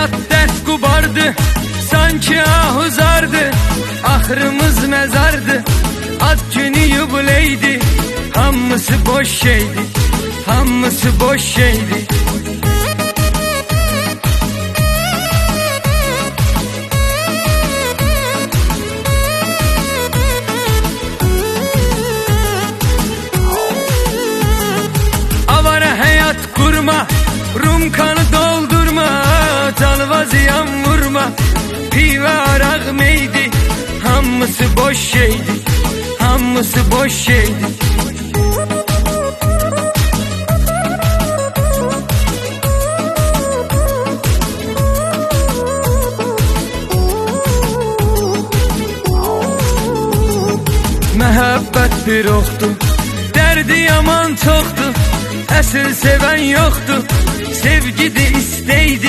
həyat dərd qubardı, sanki ahuzardı, axırımız məzardı, ad günü yubileydi, hamısı boş şeydi, hamısı boş şeydi. Avara hayat kurma, Rum kanı doldurma, talva ziyan vurma, pive arak meydi, hamısı boş şeydi, hamısı boş şeydi. Məhəbbət bir oxdur, dərdi yaman çoxdur, əsl sevən yoxdur, sevgidir istəydi.